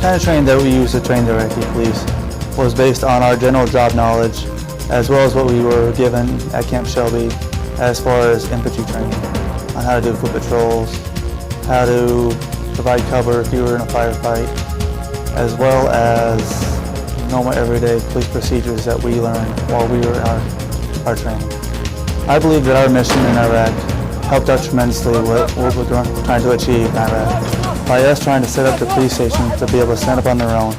kind of training that we used to train the Iraqi police was based on our general job knowledge, as well as what we were given at Camp Shelby as far as infantry training, on how to do foot patrols, how to provide cover if you were in a firefight, as well as normal everyday police procedures that we learned while we were in our training. I believe that our mission in Iraq helped out tremendously with what we're trying to achieve in Iraq. By us trying to set up the police stations to be able to stand up on their own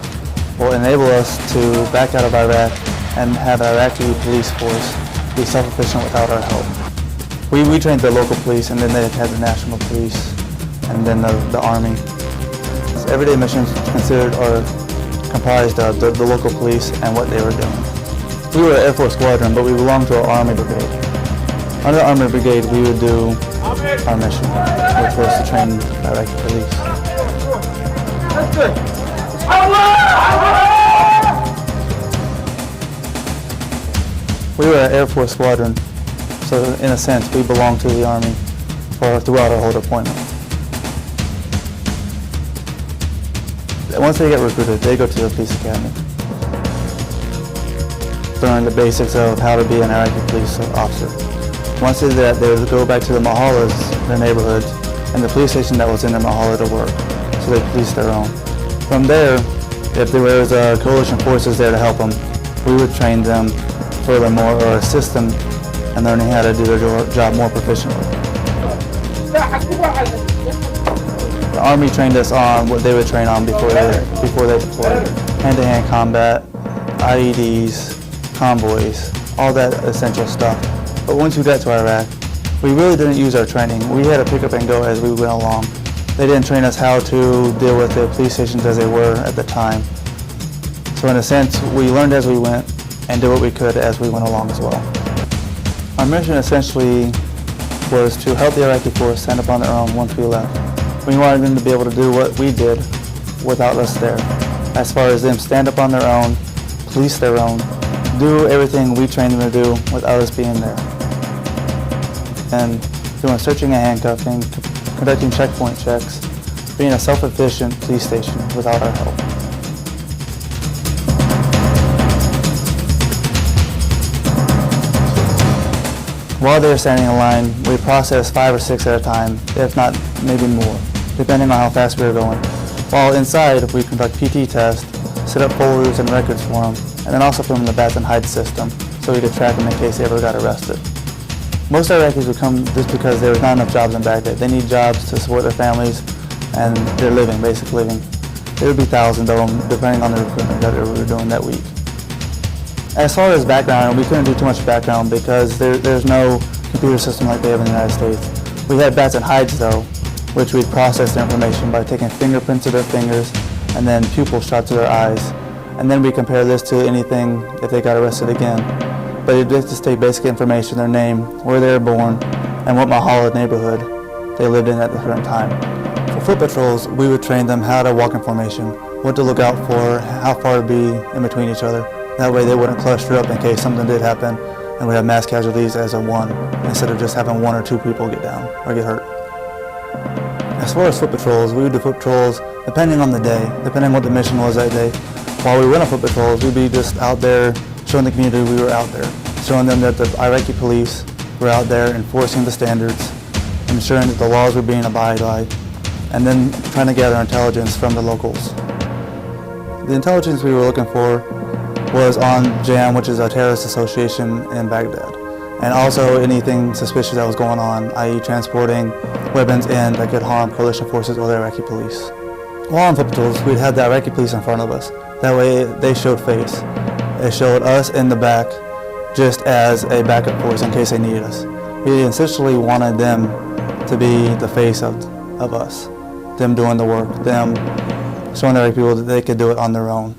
will enable us to back out of Iraq and have an Iraqi police force be self-sufficient without our help. We trained the local police, and then they had the national police, and then the army. So everyday missions considered or comprised of the local police and what they were doing. We were an Air Force squadron, but we belonged to an Army brigade. Under the Army brigade, we would do our mission, which was to train the Iraqi police. That's good. We were an Air Force squadron, so in a sense, we belonged to the Army throughout our whole deployment. Once they get recruited, they go to the police academy. Learn the basics of how to be an Iraqi police officer. Once they do that, they would go back to the mahallas, their neighborhoods, and the police station that was in their mahalla to work, so they police their own. From there, if there was coalition forces there to help them, we would train them furthermore or assist them in learning how to do their job more proficiently. The Army trained us on what they would train on before they deployed. Hand-to-hand combat, IEDs, convoys, all that essential stuff. But once we got to Iraq, we really didn't use our training. We had to pick up and go as we went along. They didn't train us how to deal with the police stations as they were at the time. So in a sense, we learned as we went and did what we could as we went along as well. Our mission essentially was to help the Iraqi force stand up on their own once we left. We wanted them to be able to do what we did without us there, as far as them stand up on their own, police their own, do everything we trained them to do without us being there. And doing searching and handcuffing, conducting checkpoint checks, being a self-efficient police station without our help. While they're standing in line, we process 5 or 6 at a time, if not maybe more, depending on how fast we're going. While inside, we conduct PT tests, set up folders and records for them, and then also put them in the bats and hide system so we could track them in case they ever got arrested. Most Iraqis would come just because there was not enough jobs in Baghdad. They need jobs to support their families and their living, basic living. There would be thousands of them depending on the recruitment that we were doing that week. As far as background, we couldn't do too much background because there's no computer system like they have in the United States. We had bats and hides though, which we'd process their information by taking fingerprints of their fingers and then pupil shots of their eyes. And then we compare this to anything if they got arrested again. But it did just take basic information, their name, where they were born, and what mahalla neighborhood they lived in at the current time. For foot patrols, we would train them how to walk in formation, what to look out for, how far to be in between each other. That way they wouldn't cluster up in case something did happen and we'd have mass casualties as a one, instead of just having 1 or 2 people get down or get hurt. As far as foot patrols, we would do foot patrols depending on the day, depending on what the mission was that day. While we went on foot patrols, we'd be just out there showing the community we were out there, showing them that the Iraqi police were out there enforcing the standards, ensuring that the laws were being abided by, and then trying to gather intelligence from the locals. The intelligence we were looking for was on JAM, which is a terrorist association in Baghdad, and also anything suspicious that was going on, i.e. transporting weapons in that could harm coalition forces or the Iraqi police. While on foot patrols, we'd have the Iraqi police in front of us. That way they showed face. They showed us in the back just as a backup force in case they needed us. We essentially wanted them to be the face of us, them doing the work, them showing the Iraqi people that they could do it on their own.